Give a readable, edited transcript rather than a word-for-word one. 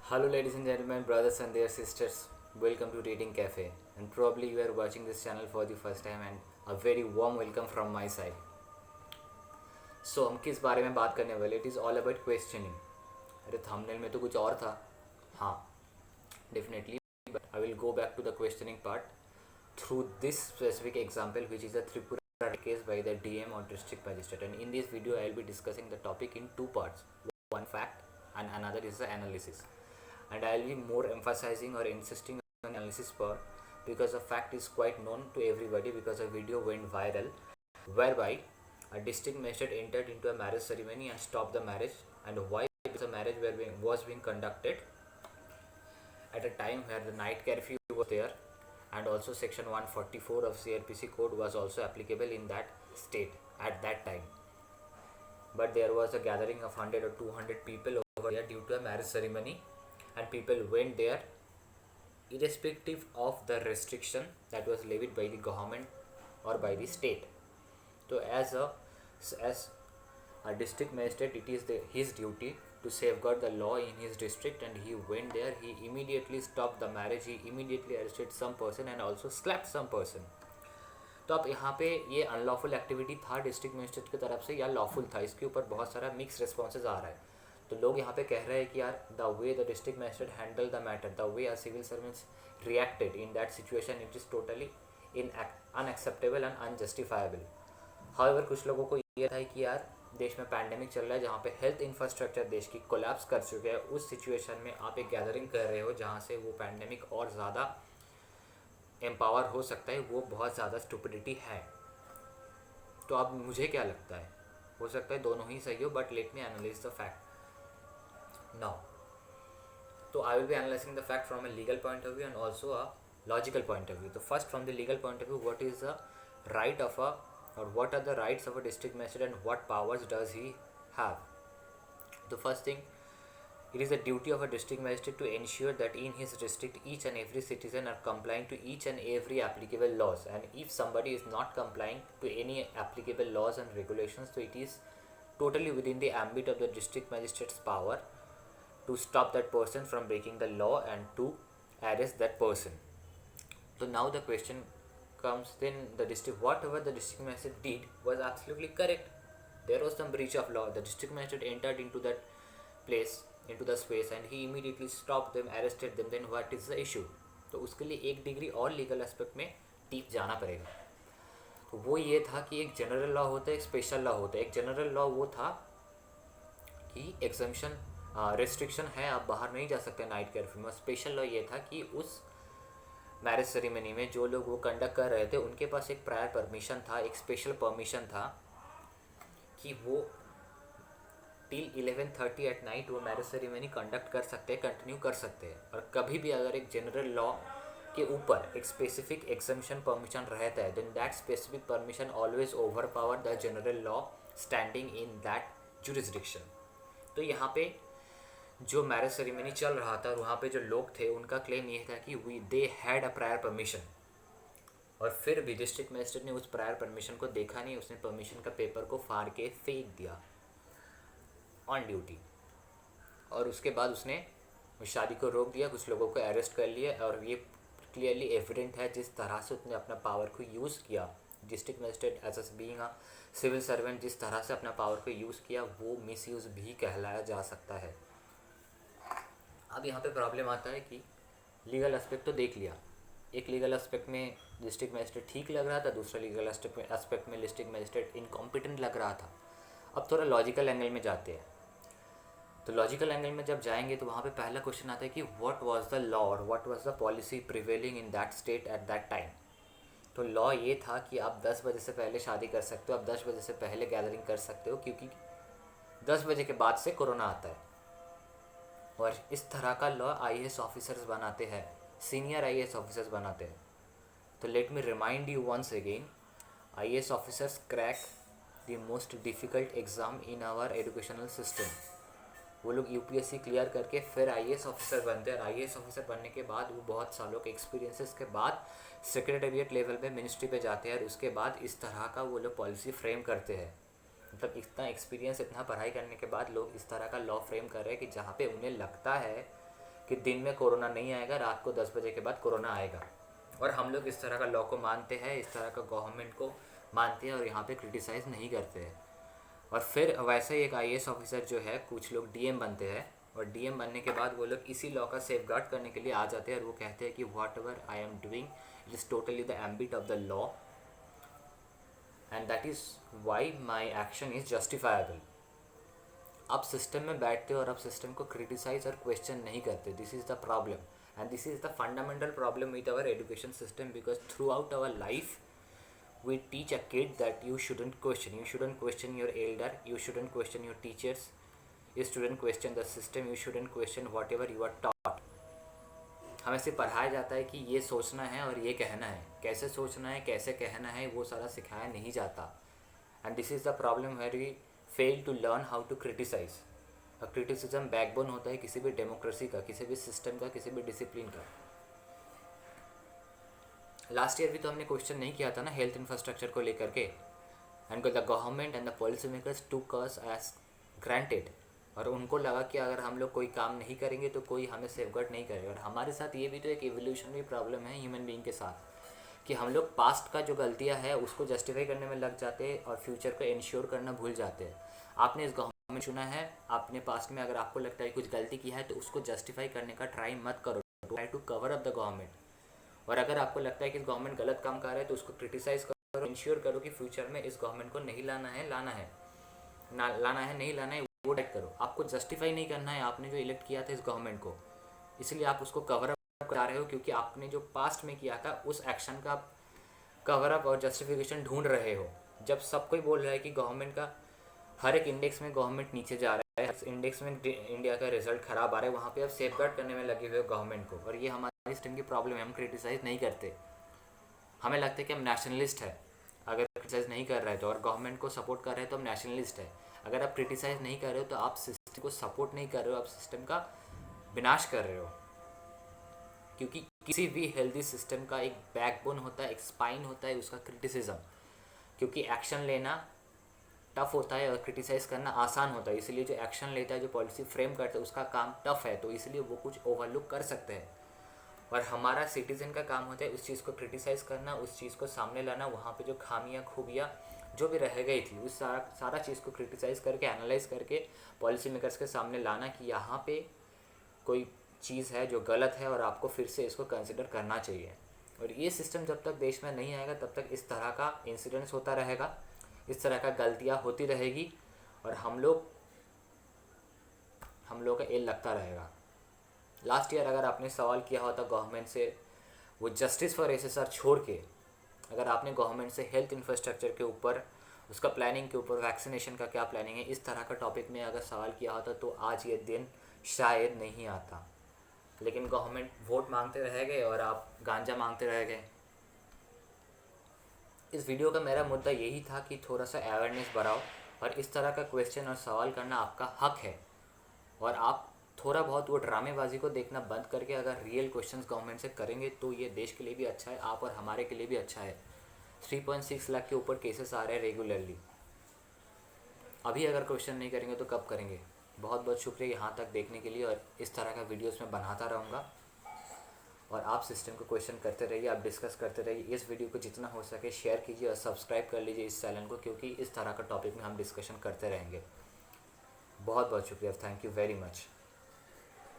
Hello, ladies and gentlemen, brothers and their sisters. Welcome to Reading Cafe. And probably you are watching this channel for the first time, and a very warm welcome from my side. So हम किस बारे में बात करने वाले? It is all about questioning. अरे thumbnail में तो कुछ और था. हाँ, definitely. But I will go back to the questioning part through this specific example, which is a Tripura case by the DM or district magistrate. And in this video, I will be discussing the topic in two parts: one fact and another is the analysis. And I'll be more emphasizing or insisting on analysis part because the fact is quite known to everybody because a video went viral whereby a district magistrate entered into a marriage ceremony and stopped the marriage, and why the marriage was being conducted at a time where the night curfew was there, and also section 144 of CRPC code was also applicable in that state at that time. But there was a gathering of 100 or 200 people over there due to a marriage ceremony, and people went there irrespective of the restriction that was levied by the government or by the state. So as a district magistrate, it is his duty to safeguard the law in his district, and he went there. He immediately stopped the marriage. He immediately arrested some person and also slapped some person. तो अब यहाँ पे ये unlawful activity था district magistrate की तरफ से या लॉफुल था, इसके ऊपर बहुत सारा मिक्स रिस्पॉन्सेज आ रहा है. तो लोग यहाँ पे कह रहे हैं कि यार the way the district magistrate handle the matter, the way are civil servants reacted in that situation, it is totally in unacceptable and unjustifiable. However कुछ लोगों को ये था कि यार देश में पैंडेमिक चल रहा है जहाँ पे हेल्थ इंफ्रास्ट्रक्चर देश की कोलैप्स कर चुके हैं, उस सिचुएशन में आप एक गैदरिंग कर रहे हो जहाँ से वो पैंडेमिक और ज़्यादा एम्पावर हो सकता है, वो बहुत ज़्यादा स्टुपिडिटी है. तो अब मुझे क्या लगता है, हो सकता है दोनों ही सही हो, but let me analyse the fact now. तो I will be analysing the fact from a legal point of view and also a logical point of view. So first, from the legal point of view, what is the right of a, or what are the rights of a district magistrate and what powers does he have? The first thing, it is the duty of a district magistrate to ensure that in his district each and every citizen are complying to each and every applicable laws, and if somebody is not complying to any applicable laws and regulations, so it is totally within the ambit of the district magistrate's power to stop that person from breaking the law and to arrest that person. So now the question comes, then the district, whatever the district magistrate did was absolutely correct. There was some breach of law. The district magistrate entered into that place, into the space, and he immediately stopped them, arrested them. Then what is the issue? तो उसके लिए एक degree और legal aspect में deep जाना पड़ेगा. तो वो ये था कि एक जनरल लॉ होता है, एक स्पेशल लॉ होता है. एक जनरल लॉ वो था कि एग्जम्पशन रेस्ट्रिक्शन है, आप बाहर नहीं जा सकते नाइट कर्फ्यू में. स्पेशल लॉ ये था कि उस मैरिज सेरेमनी में जो लोग वो कंडक्ट कर रहे थे उनके पास एक प्रायर परमिशन था, एक स्पेशल परमिशन था कि वो टिल 11:30 एट नाइट वो मैरिज सेरेमनी कंडक्ट कर सकते हैं, कंटिन्यू कर सकते हैं. और कभी भी अगर एक जनरल लॉ के ऊपर एक स्पेसिफिक एक्सम्पशन परमिशन रहता है, then that specific permission always overpower the general law standing in that jurisdiction. तो यहाँ पे जो मैरिज सेरेमनी चल रहा था और वहाँ पे जो लोग थे उनका क्लेम ये था कि they had a prior permission, और फिर भी डिस्ट्रिक्ट मजिस्ट्रेट ने उस प्रायर परमिशन को देखा नहीं, उसने परमिशन का पेपर को फाड़ के फेंक दिया ऑन ड्यूटी, और उसके बाद उसने उस शादी को रोक दिया, कुछ लोगों को अरेस्ट कर लिया. और ये क्लियरली एविडेंट है जिस तरह से उसने अपना पावर को यूज़ किया. District magistrate as a being a civil servant जिस तरह से अपना पावर को यूज़ किया वो मिसयूज़ भी कहलाया जा सकता है. अब यहाँ पे प्रॉब्लम आता है कि लीगल एस्पेक्ट तो देख लिया, एक लीगल एस्पेक्ट में डिस्ट्रिक्ट मजिस्ट्रेट ठीक लग रहा था, दूसरा लीगल एस्पेक्ट में डिस्ट्रिक्ट मजिस्ट्रेट इनकॉम्पिटेंट लग रहा था. अब थोड़ा लॉजिकल एंगल में जाते हैं. तो लॉजिकल एंगल में जब जाएंगे तो वहाँ पे पहला क्वेश्चन आता है कि व्हाट वाज द लॉ और what was the policy prevailing in that state at that time. तो लॉ ये था कि आप 10 बजे से पहले शादी कर सकते हो, आप 10 बजे से पहले गैदरिंग कर सकते हो, क्योंकि 10 बजे के बाद से कोरोना आता है. और इस तरह का लॉ आईएएस ऑफिसर्स बनाते हैं, सीनियर आईएएस ऑफिसर्स बनाते हैं. तो let me remind you once again, IAS officers crack the most difficult exam in our educational system. वो लोग यूपीएससी क्लियर करके फिर आईएएस ऑफिसर बनते हैं, और आईएएस ऑफिसर बनने के बाद वो बहुत सालों के एक्सपीरियंसेस के बाद सेक्रेटेरिएट लेवल पे मिनिस्ट्री पे जाते हैं, और उसके बाद इस तरह का वो लोग पॉलिसी फ्रेम करते हैं. मतलब इतना एक्सपीरियंस, इतना पढ़ाई करने के बाद लोग इस तरह का लॉ फ्रेम कर रहे हैं कि जहाँ पे उन्हें लगता है कि दिन में कोरोना नहीं आएगा, रात को 10 बजे के बाद कोरोना आएगा। और हम लोग इस तरह का लॉ को मानते हैं, इस तरह का गवर्नमेंट को मानते हैं और यहाँ पे क्रिटिसाइज़ नहीं करते हैं। और फिर वैसे ही एक IAS ऑफिसर जो है, कुछ लोग DM बनते हैं और DM बनने के बाद वो लोग इसी लॉ का सेफगार्ड करने के लिए आ जाते हैं और वो कहते हैं कि what ever I am doing it is totally the ambit of the law and that is why my action is justifiable. आप सिस्टम में बैठते हो और आप सिस्टम को क्रिटिसाइज और क्वेश्चन नहीं करते। This is the problem and this is the fundamental problem with our education system, because throughout our life we teach a kid that you shouldn't question your elder, you shouldn't question your teachers, you shouldn't question the system, you shouldn't question whatever you are taught. हमें सिर्फ पढ़ाया जाता है कि ये सोचना है और ये कहना है, कैसे सोचना है कैसे कहना है वो सारा सिखाया नहीं जाता। And this is the problem where we fail to learn how to criticise. Criticism backbone होता है किसी भी डेमोक्रेसी का, किसी भी सिस्टम का, किसी भी डिसिप्लिन का। लास्ट ईयर भी तो हमने क्वेश्चन नहीं किया था ना हेल्थ इंफ्रास्ट्रक्चर को लेकर के, and the government and the policy makers टूक अस एज ग्रांटेड। और उनको लगा कि अगर हम लोग कोई काम नहीं करेंगे तो कोई हमें सेफगार्ड नहीं करेगा। और हमारे साथ ये भी तो एक एवोल्यूशनरी प्रॉब्लम है ह्यूमन बीइंग के साथ, कि हम लोग पास्ट का जो गलतियाँ है उसको जस्टिफाई करने में लग जाते हैं और फ्यूचर को इंश्योर करना भूल जाते हैं। आपने इस गवर्नमेंट चुना है, आपने पास्ट में अगर आपको लगता है कुछ गलती की है तो उसको जस्टिफाई करने का ट्राई मत करो, try to cover up the government. और अगर आपको लगता है कि इस गवर्नमेंट गलत काम कर रहा है तो उसको क्रिटिसाइज़ करो, इंश्योर करो कि फ्यूचर में इस गवर्नमेंट को नहीं लाना है, लाना है नहीं लाना है, वो डाइट करो। आपको जस्टिफाई नहीं करना है आपने जो इलेक्ट किया था इस गवर्नमेंट को, इसलिए आप उसको कवर अप करा रहे हो क्योंकि आपने जो पास्ट में किया था उस एक्शन का कवर अप और जस्टिफिकेशन ढूंढ रहे हो। जब सब कोई बोल रहा है कि गवर्नमेंट का हर एक इंडेक्स में गवर्नमेंट नीचे जा रहा है, हर इंडेक्स में इंडिया का रिजल्ट खराब आ रहा है, वहाँ पे आप सेफगार्ड करने में लगे हुए हो गवर्नमेंट को। और ये हमारे सिस्टम की प्रॉब्लम है, हम क्रिटिसाइज़ नहीं करते। हमें लगता है कि हम नेशनलिस्ट है अगर क्रिटिसाइज़ नहीं कर रहे तो, और गवर्नमेंट को सपोर्ट कर रहे हैं तो हम नेशनलिस्ट है। अगर आप क्रिटिसाइज़ नहीं कर रहे हो तो आप सिस्टम को सपोर्ट नहीं कर रहे हो, आप सिस्टम का विनाश कर रहे हो। क्योंकि किसी भी हेल्दी सिस्टम का एक बैकबोन होता है, एक स्पाइन होता है उसका क्रिटिसिज्म। क्योंकि एक्शन लेना टफ होता है और क्रिटिसाइज़ करना आसान होता है, इसलिए जो एक्शन लेता है, जो पॉलिसी फ्रेम करता है उसका काम टफ है, तो इसलिए वो कुछ ओवरलुक कर सकते हैं। और हमारा सिटीज़न का काम होता है उस चीज़ को क्रिटिसाइज़ करना, उस चीज़ को सामने लाना, वहाँ पे जो खामियाँ खूबियाँ जो भी रह गई थी उस सारा चीज़ को क्रिटिसाइज़ करके एनालाइज करके पॉलिसी मेकर्स के सामने लाना कि यहाँ पे कोई चीज़ है जो गलत है और आपको फिर से इसको कंसिडर करना चाहिए। और ये सिस्टम जब तक देश में नहीं आएगा तब तक इस तरह का इंसिडेंट्स होता रहेगा, इस तरह का गलतियाँ होती रहेगी और हम लोग का एल लगता रहेगा। लास्ट ईयर अगर आपने सवाल किया होता गवर्नमेंट से वो जस्टिस फॉर SSR छोड़ के, अगर आपने गवर्नमेंट से हेल्थ इंफ्रास्ट्रक्चर के ऊपर, उसका प्लानिंग के ऊपर, वैक्सीनेशन का क्या प्लानिंग है, इस तरह का टॉपिक में अगर सवाल किया होता तो आज ये दिन शायद नहीं आता। लेकिन गवर्नमेंट वोट मांगते रह गए और आप गांजा मांगते रह गए। इस वीडियो का मेरा मुद्दा यही था कि थोड़ा सा अवेयरनेस बढ़ाओ और इस तरह का क्वेश्चन और सवाल करना आपका हक है। और आप थोड़ा बहुत वो ड्रामेबाजी को देखना बंद करके अगर रियल क्वेश्चंस गवर्नमेंट से करेंगे तो ये देश के लिए भी अच्छा है, आप और हमारे के लिए भी अच्छा है। 3.6 लाख के ऊपर केसेस आ रहे हैं रेगुलरली। अभी अगर क्वेश्चन नहीं करेंगे तो कब करेंगे। बहुत बहुत शुक्रिया यहाँ तक देखने के लिए, और इस तरह का वीडियोस मैं बनाता रहूँगा और आप सिस्टम को क्वेश्चन करते रहिए, आप डिस्कस करते रहिए। इस वीडियो को जितना हो सके शेयर कीजिए और सब्सक्राइब कर लीजिए इस चैनल को, क्योंकि इस तरह का टॉपिक में हम डिस्कशन करते रहेंगे। बहुत बहुत शुक्रिया, थैंक यू वेरी मच।